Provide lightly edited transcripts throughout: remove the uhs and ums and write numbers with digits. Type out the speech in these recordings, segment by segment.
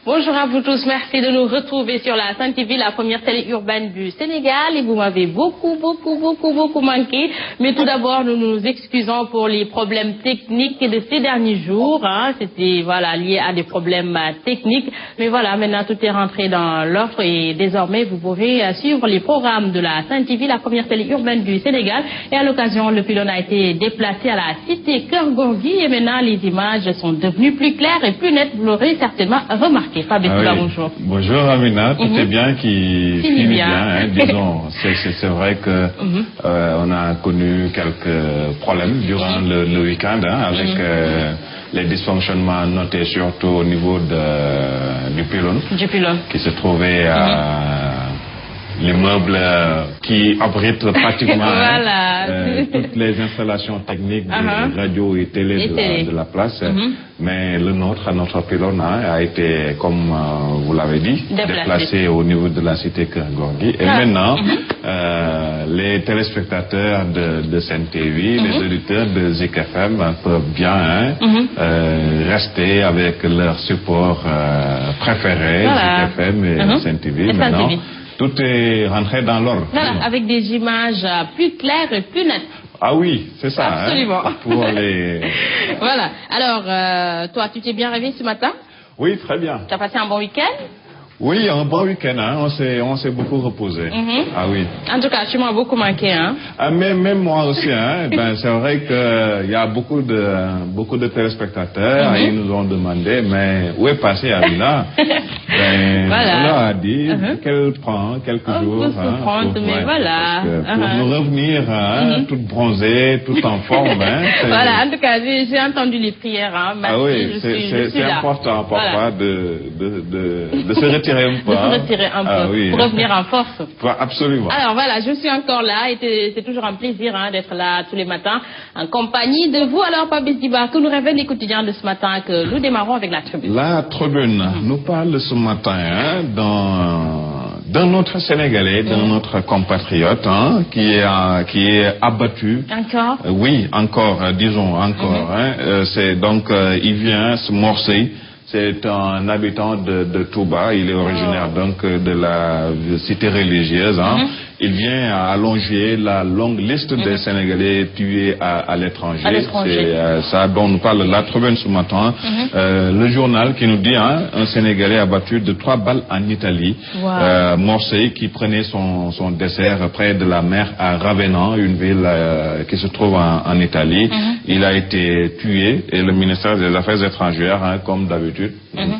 Bonjour à vous tous, merci de nous retrouver sur la Sen TV, la première télé urbaine du Sénégal. Et vous m'avez beaucoup manqué. Mais tout d'abord, nous nous excusons pour les problèmes techniques de ces derniers jours. C'était lié à des problèmes techniques. Mais voilà, maintenant tout est rentré dans l'ordre et désormais vous pourrez suivre les programmes de la Sen TV, la première télé urbaine du Sénégal. Et à l'occasion, le pylône a été déplacé à la cité Keur Gorgui. Et maintenant, les images sont devenues plus claires et plus nettes. Vous l'aurez certainement remarqué. Bonjour. Bonjour Amina, tout est bien qui finit bien. Disons, c'est vrai que on a connu quelques problèmes durant le week-end avec les dysfonctionnements notés surtout au niveau du pylône. Qui se trouvait à l'immeuble qui abrite pratiquement toutes les installations techniques de radio et télé de la place. Mais notre pylône a été, comme vous l'avez dit, déplacé au niveau de la cité Keur Gorgui. Et maintenant, les téléspectateurs de Sen TV, les auditeurs de Zik FM peuvent bien rester avec leur support préféré, Zik FM et Sen TV. Maintenant, tout est rentré dans l'ordre. Voilà, avec des images plus claires et plus nettes. Ah oui, c'est ça. Absolument. Pour les... Voilà. Alors, toi, tu t'es bien réveillé ce matin? Oui, très bien. Tu as passé un bon week-end? Oui, un bon week-end, on s'est beaucoup reposé. Ah oui. En tout cas, tu m'as beaucoup manqué, mais même moi aussi, c'est vrai qu'il y a beaucoup de téléspectateurs, ils nous ont demandé, mais où est passé Amina? On leur a dit qu'elle prend quelques jours. Pour nous revenir, toute bronzée, toute en forme. Voilà, en tout cas, j'ai entendu les prières. Ah oui, c'est important parfois de se retirer un peu. Pour revenir en force. Absolument. Alors voilà, je suis encore là et c'est toujours un plaisir d'être là tous les matins en compagnie de vous. Alors, Pape Diba, que nous révèle les quotidiens de ce matin que nous démarrons avec la Tribune. La Tribune nous parle ce matin d'un autre Sénégalais, d'un autre compatriote qui est abattu. Encore? Oui, encore, disons encore. C'est donc, il vient se morcer. C'est un habitant de Touba, il est originaire donc de la cité religieuse. Il vient allonger la longue liste des Sénégalais tués à l'étranger. C'est ça dont nous parle la Tribune ce matin. Le journal qui nous dit un Sénégalais abattu de 3 balles en Italie. Morcé qui prenait son dessert près de la mer à Ravenna, une ville qui se trouve en Italie. Il a été tué et le ministère des Affaires étrangères, comme d'habitude,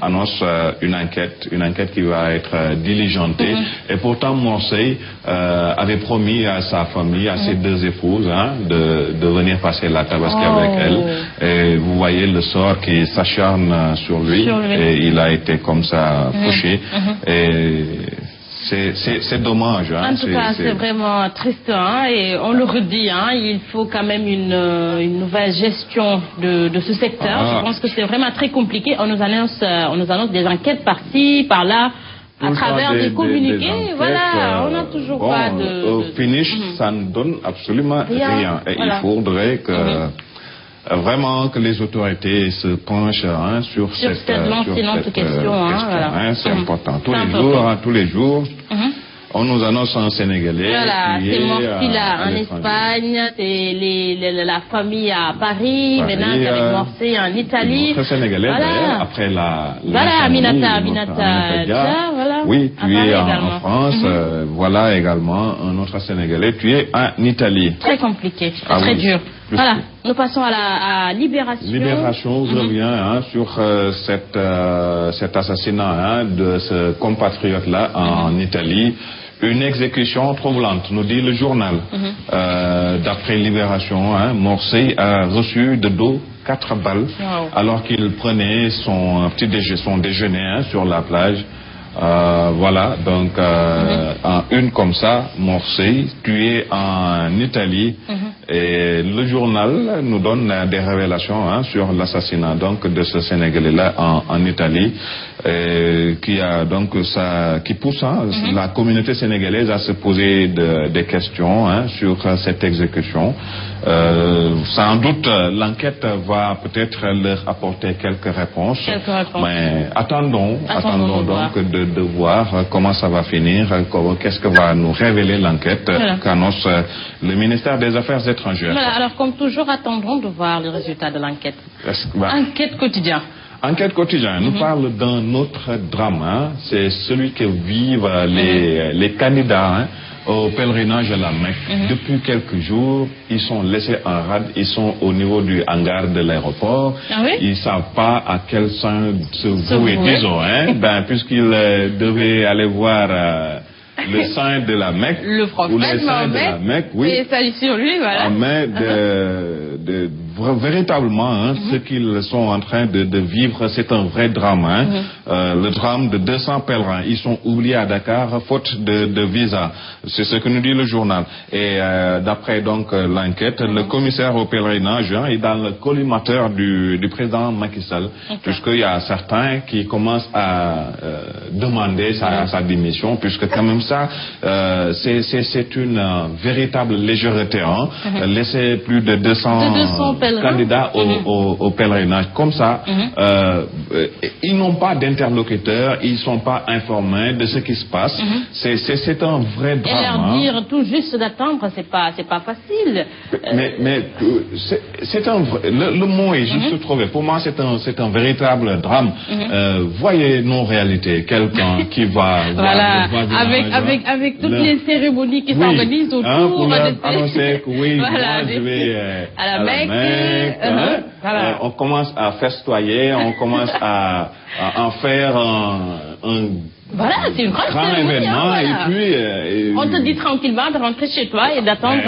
annonce une enquête qui va être diligentée. Et pourtant, Morcé avait promis à sa famille, à ses 2 épouses, de venir passer la Tabaski avec elle. Et vous voyez le sort qui s'acharne sur lui. Et il a été comme ça touché. Et c'est dommage. En tout cas, c'est vraiment triste. Et on le redit, il faut quand même une nouvelle gestion de ce secteur. Je pense que c'est vraiment très compliqué. On nous annonce des enquêtes par-ci, par-là. À travers des communiqués, on n'a toujours pas de... Au finish, ça ne donne absolument rien. Et il faudrait que vraiment que les autorités se penchent sur cette question. C'est important. Tous les jours, on nous annonce un Sénégalais. C'est Morsi là en Espagne, c'est la famille à Paris, maintenant c'est avec Morsi en Italie. Notre Sénégalais, après la Aminata oui, tué en France. Voilà également un autre Sénégalais tué en Italie. Très compliqué, très dur. Voilà, nous passons à Libération. Libération revient sur cet assassinat de ce compatriote-là en Italie. Une exécution troublante, nous dit le journal. D'après Libération, Morcé a reçu de dos 4 balles alors qu'il prenait son déjeuner sur la plage. Voilà, donc en une comme ça, Morcé, tué en Italie. Et le journal nous donne des révélations sur l'assassinat donc de ce Sénégalais-là en Italie, qui pousse la communauté sénégalaise à se poser des questions sur cette exécution. Sans doute, l'enquête va peut-être leur apporter quelques réponses. Mais attendons donc de voir comment ça va finir, qu'est-ce que va nous révéler l'enquête qu'annonce le ministère des Affaires étrangères. Voilà, alors comme toujours, attendons de voir le résultat de l'enquête. Enquête quotidienne. Enquête quotidienne nous parle d'un autre drame. C'est celui que vivent les candidats au pèlerinage à la Mecque. Depuis quelques jours, ils sont laissés en rade, ils sont au niveau du hangar de l'aéroport. Ils ne savent pas à quel sein se vouer, disons, puisqu'ils devaient aller voir le saint de la Mecque, le prophète, ou les saints de la Mecque, et salut sur lui, voilà. Mais véritablement, ce qu'ils sont en train de vivre, c'est un vrai drame. Le drame de 200 pèlerins. Ils sont oubliés à Dakar, faute de visa. C'est ce que nous dit le journal. Et d'après donc l'enquête, le commissaire au pèlerinage est dans le collimateur du président Macky Sall, puisqu'il y a certains qui commencent à demander sa démission, puisque quand même ça, c'est une véritable légèreté. Laisser plus de 200 candidats au pèlerinage comme ça, ils n'ont pas d'interlocuteurs, ils ne sont pas informés de ce qui se passe. C'est un vrai drame. Et leur dire tout juste d'attendre, c'est pas facile. Mais c'est un vrai, le mot est juste trouvé. Pour moi, c'est un véritable drame. Voyez nos réalités, quelqu'un qui va avec toutes les cérémonies qui s'organisent autour pour annoncer que oui, moi je vais à la Mecque. On commence à festoyer, on commence à en faire un c'est une grand événement, et puis on te dit tranquillement de rentrer chez toi et d'attendre.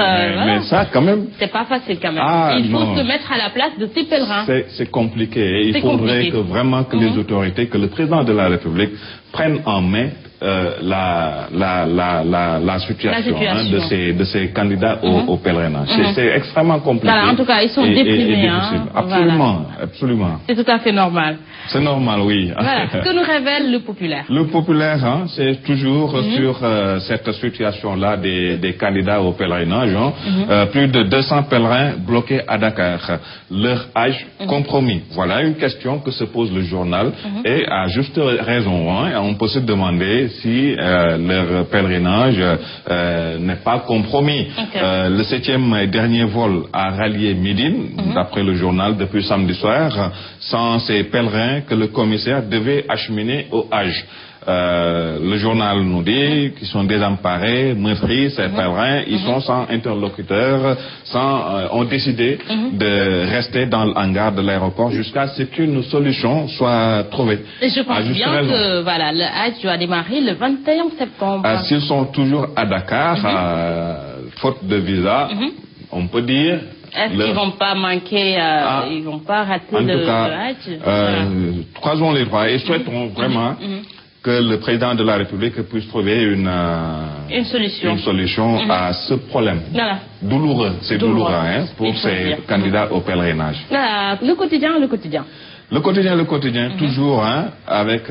Mais ça, quand même, c'est pas facile quand même. Il faut se mettre à la place de ces pèlerins. C'est compliqué. Il faudrait que vraiment que les autorités, que le président de la République prenne en main la situation de ces candidats au pèlerinage. C'est extrêmement compliqué. En tout cas, ils sont déprimés. Absolument. C'est tout à fait normal. C'est normal, oui. Ce que nous révèle le populaire. Le populaire, c'est toujours sur cette situation-là des candidats au pèlerinage. Plus de 200 pèlerins bloqués à Dakar. Leur âge compromis. Voilà une question que se pose le journal. Et à juste raison, on peut se demander si leur pèlerinage n'est pas compromis. Le 7e et dernier vol a rallié Médine, d'après le journal, depuis samedi soir, sans ces pèlerins que le commissaire devait acheminer au Hajj. Le journal nous dit qu'ils sont désemparés, meurtris, ces pèlerins, ils sont sans interlocuteur, ont décidé de rester dans le hangar de l'aéroport jusqu'à ce qu'une solution soit trouvée. Et je pense bien que le Hajj doit démarrer le 21 septembre. S'ils sont toujours à Dakar, faute de visa, on peut dire... Est-ce qu'ils ne vont pas manquer, ils ne vont pas rater le Hajj? Croisons les doigts et souhaitons vraiment que le président de la République puisse trouver une solution à ce problème. Douloureux, c'est douloureux pour ces candidats au pèlerinage. Le quotidien. Le quotidien, toujours avec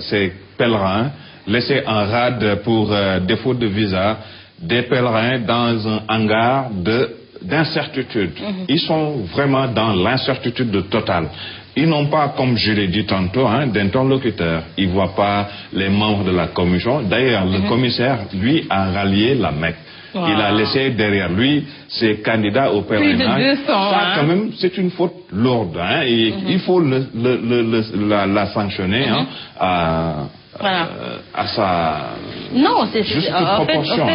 ces pèlerins laissés en rade pour défaut de visa, des pèlerins dans un hangar d'incertitude. Ils sont vraiment dans l'incertitude totale. Ils n'ont pas, comme je l'ai dit tantôt, d'interlocuteur. Ils ne voient pas les membres de la commission. D'ailleurs, le commissaire, lui, a rallié la Mecque. Il a laissé derrière lui ses candidats au pèlerinage. Ça, quand même, c'est une faute lourde. Et il faut la sanctionner à sa juste proportion.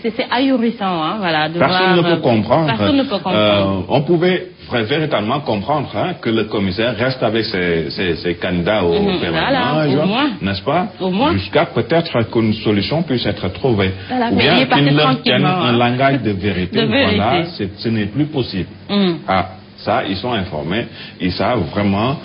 C'est ahurissant. Personne ne peut comprendre. On pouvait véritablement comprendre que le commissaire reste avec ses candidats au pèlerinage, n'est-ce pas? Jusqu'à peut-être qu'une solution puisse être trouvée. Ou bien qu'il leur tienne un langage de vérité. Voilà, ce n'est plus possible. Ça, ils sont informés, ils savent vraiment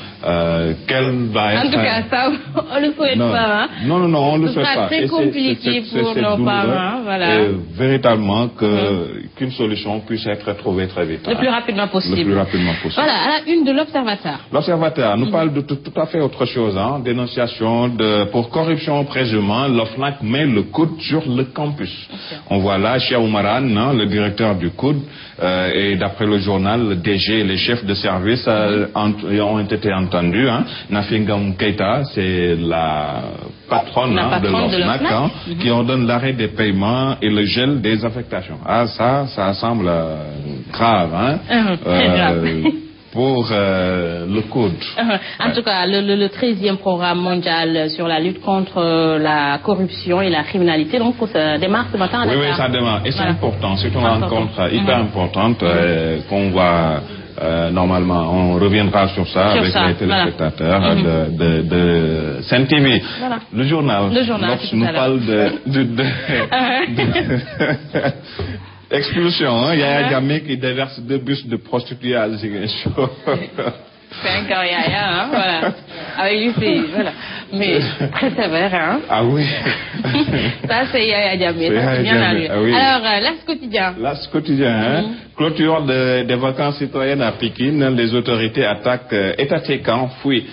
quel va être... En tout cas, ça, on ne le souhaite pas. Hein? Non, on ne le souhaite pas. Ce sera très compliqué pour nos parents. Voilà. Et véritablement qu'une solution puisse être trouvée très vite. Le plus rapidement possible. Le plus rapidement possible. Voilà, à la une de l'Observateur. L'Observateur nous parle de tout à fait autre chose. Hein? Dénonciation pour corruption présumée, l'OFNAC met le coude sur le campus. Okay. On voit là Cheikh Oumaran, le directeur du COUD, et d'après le journal, le DG, les chefs de service ont été entendus. Hein. Nafingam Keita, c'est la patronne de l'OFNAC, qui ordonne l'arrêt des paiements et le gel des affectations. Ah, ça semble grave. Hein. Très grave. Pour le COUD. En tout cas, le 13e programme mondial sur la lutte contre la corruption et la criminalité, donc ça démarre ce matin à Dakar. Oui, ça démarre. Et c'est important. C'est une rencontre hyper importante qu'on va... normalement, on reviendra sur ça avec les téléspectateurs de Sen TV. Voilà. Le journal nous parle expulsion, hein? Yaya Jammeh qui déverse 2 bus de prostituées à Ziguinchor. C'est encore Yaya, hein, voilà. Avec lui, c'est, voilà. Mais très sévère, hein. Ah oui. Ça, c'est Yaya Jammeh, ça c'est bien à lui. Ah, oui. Alors, l'As quotidien. L'As quotidien, hein. Clôture des vacances citoyennes à Pékin, les autorités attaquent étatiquement, fouillent.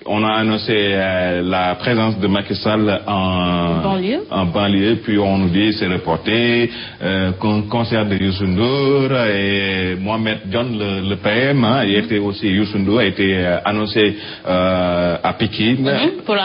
On a annoncé la présence de Macky Sall en banlieue, puis on nous dit c'est reporté, concert de Youssou Ndour et Mohamed John, le PM, hein, il était aussi, Youssou Ndour a été annoncé à Pékin pour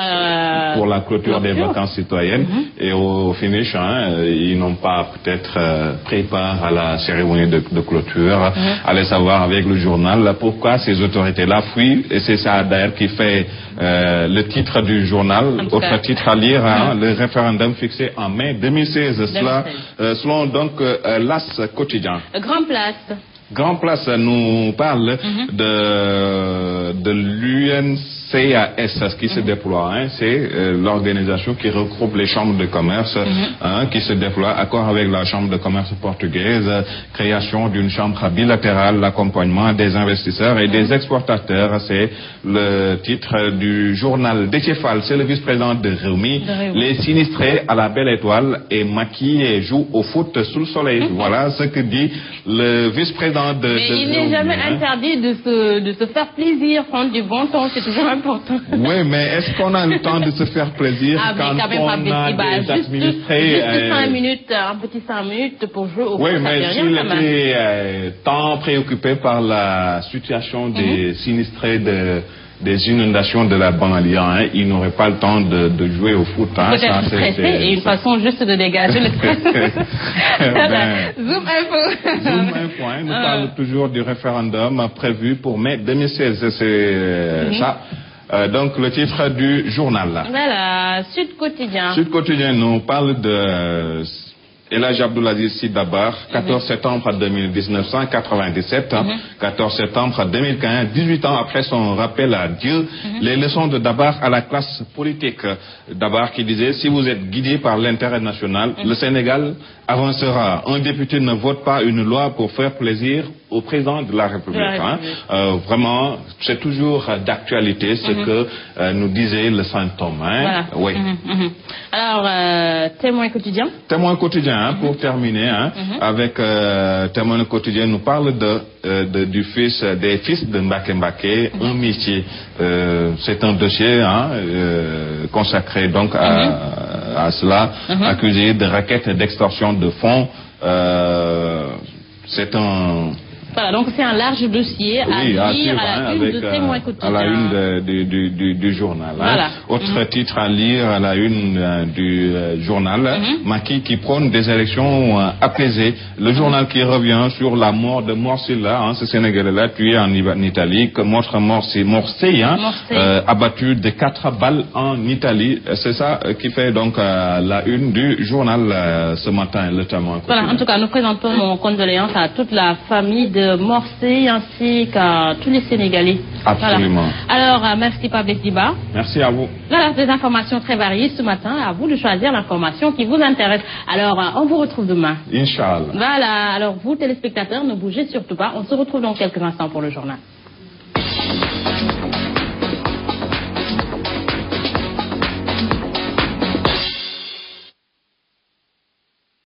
la clôture des vacances citoyennes, et au finish, hein, ils n'ont pas peut-être pris part à la cérémonie de clôture. Allez savoir avec le journal pourquoi ces autorités-là fuient, et c'est ça d'ailleurs qui fait le titre du journal, autre titre à lire, hein, le référendum fixé en mai 2016. Cela, selon donc l'As quotidien. Grand Place nous parle de l'UNCAS qui se déploie. Hein, c'est l'organisation qui regroupe les chambres de commerce qui se déploie, accord avec la chambre de commerce portugaise, création d'une chambre bilatérale, l'accompagnement des investisseurs et des exportateurs. C'est le titre du journal. Déthié-Fall, c'est le vice-président de Rewmi. Les sinistrés à la belle étoile et Macky joue au foot sous le soleil. Voilà ce que dit le vice-président. Mais il n'est jamais interdit de se faire plaisir, prendre du bon temps, c'est toujours important. Oui, mais est-ce qu'on a le temps de se faire plaisir quand on a des administrés... Juste 5 minutes, un petit 5 minutes pour jouer au foot, oui, mais s'il était tant préoccupé par la situation des sinistrés des inondations de la banlieue, hein, il n'aurait pas le temps de jouer au foot. Hein, peut-être stressé et une façon juste de dégager le stress. Zoom Info, hein, nous parle toujours du référendum prévu pour mai 2016. C'est ça. Donc le titre du journal là. Voilà, Sud Quotidien. Sud Quotidien nous parle de Elhadji Abdoulaziz Sy Dabakh, 14 septembre 1997, 14 septembre 2015, 18 ans après son rappel à Dieu, les leçons de Dabakh à la classe politique. Dabakh qui disait, si vous êtes guidé par l'intérêt national, le Sénégal avancera. Un député ne vote pas une loi pour faire plaisir au président de la République. Hein. Vraiment, c'est toujours d'actualité ce que nous disait le saint Homme. Hein. Voilà. Oui. Alors, Témoin quotidien. Témoin quotidien, hein, pour terminer, hein, avec Témoin quotidien, nous parle des fils de Mbaké Mbaké, un métier. C'est un dossier consacré donc à cela, accusé de raquettes d'extorsion de fonds. C'est un... Voilà, donc c'est un large dossier à lire à la une de Témoin quotidien. À la une du journal. Voilà. Hein. Autre titre à lire à la une du journal, Macky qui prône des élections apaisées. Le journal qui revient sur la mort de Morsilla, hein, ce Sénégalais-là tué en Italie, que montre Morsey, abattu de 4 balles en Italie. C'est ça qui fait donc la une du journal ce matin, le Témoin quotidien. Voilà, en tout cas, nous présentons nos condoléances à toute la famille de de Morcey ainsi qu'à tous les Sénégalais. Absolument. Voilà. Alors, merci Pape Diba. Merci à vous. Voilà, des informations très variées ce matin. À vous de choisir l'information qui vous intéresse. Alors, on vous retrouve demain. Inch'Allah. Voilà, alors vous téléspectateurs, ne bougez surtout pas. On se retrouve dans quelques instants pour le journal.